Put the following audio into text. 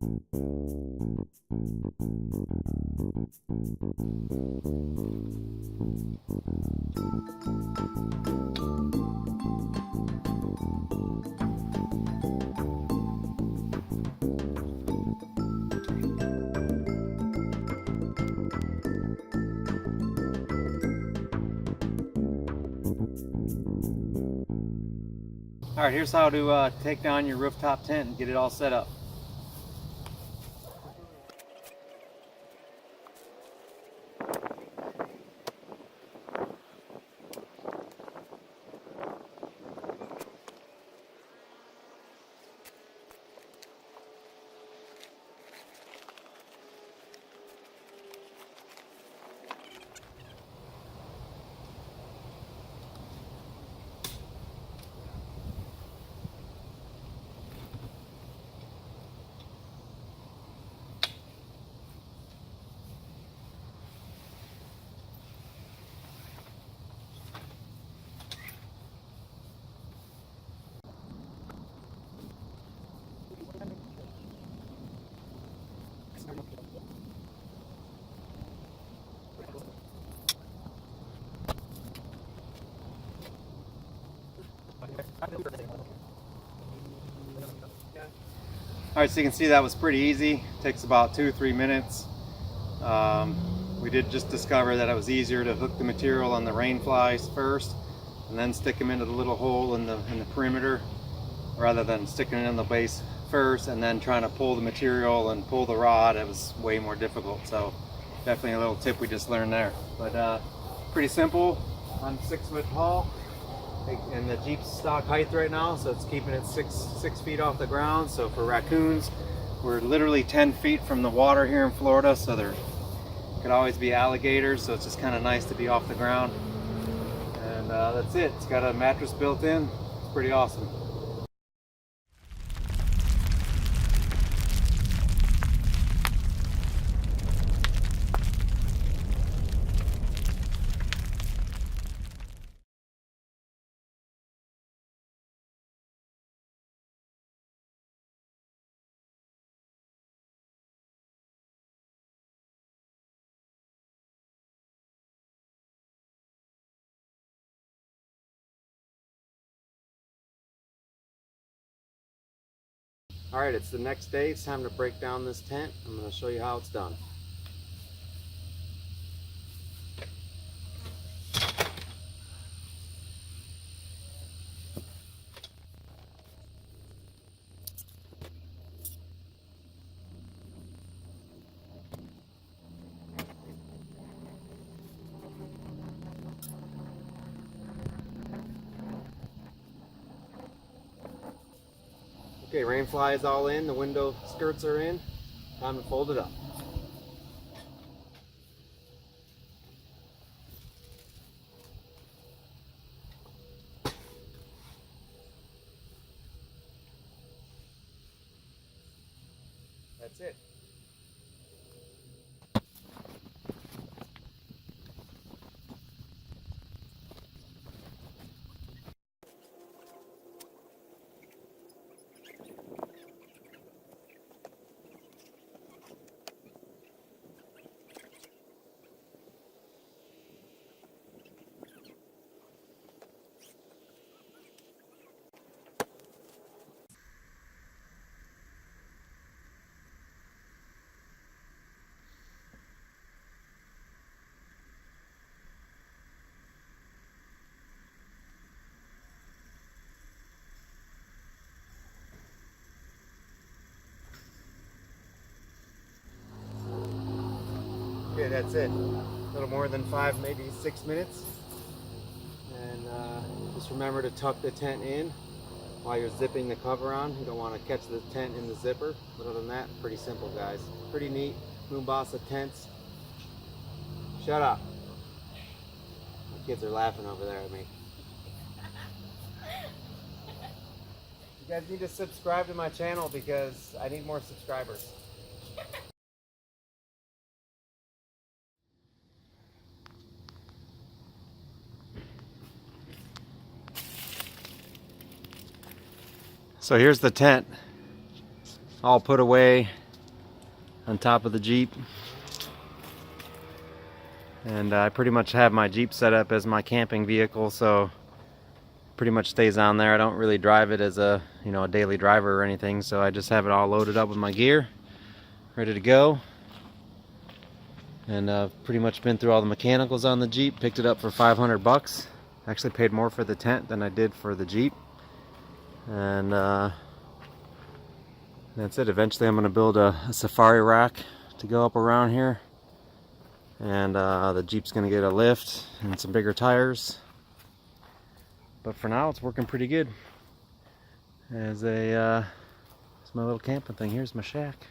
All right, here's how to take down your rooftop tent and get it all set up. All right, so you can see that was pretty easy. Takes about 2 or 3 minutes. We did just discover that it was easier to hook the material on the rain flies first and then stick them into the little hole in the perimeter, rather than sticking it in the base first and then trying to pull the material and pull the rod. It was way more difficult. So definitely a little tip we just learned there. But pretty simple. I'm 6 foot tall. And the Jeep's stock height right now, so it's keeping it six feet off the ground. So for raccoons, we're literally 10 feet from the water here in Florida, so there could always be alligators, so it's just kind of nice to be off the ground. And that's it. It's got a mattress built in. It's pretty awesome. All right, it's the next day. It's time to break down this tent. I'm going to show you how it's done. Okay, rain fly is all in, the window skirts are in. Time to fold it up. That's it. Okay, that's it. A little more than 5, maybe 6 minutes. And just remember to tuck the tent in while you're zipping the cover on. You don't want to catch the tent in the zipper. But other than that, pretty simple, guys. Pretty neat. Mombasa tents. Shut up. My kids are laughing over there at me. You guys need to subscribe to my channel because I need more subscribers. So here's the tent all put away, on top of the Jeep. And I pretty much have my Jeep set up as my camping vehicle, so pretty much stays on there. I don't really drive it as a, you know, a daily driver or anything, so I just have it all loaded up with my gear, ready to go. And I've pretty much been through all the mechanicals on the Jeep, picked it up for 500 bucks. Actually paid more for the tent than I did for the Jeep. And that's it. Eventually I'm going to build a safari rack to go up around here. And the Jeep's going to get a lift and some bigger tires. But for now it's working pretty good. As a, it's my little camping thing. Here's my shack.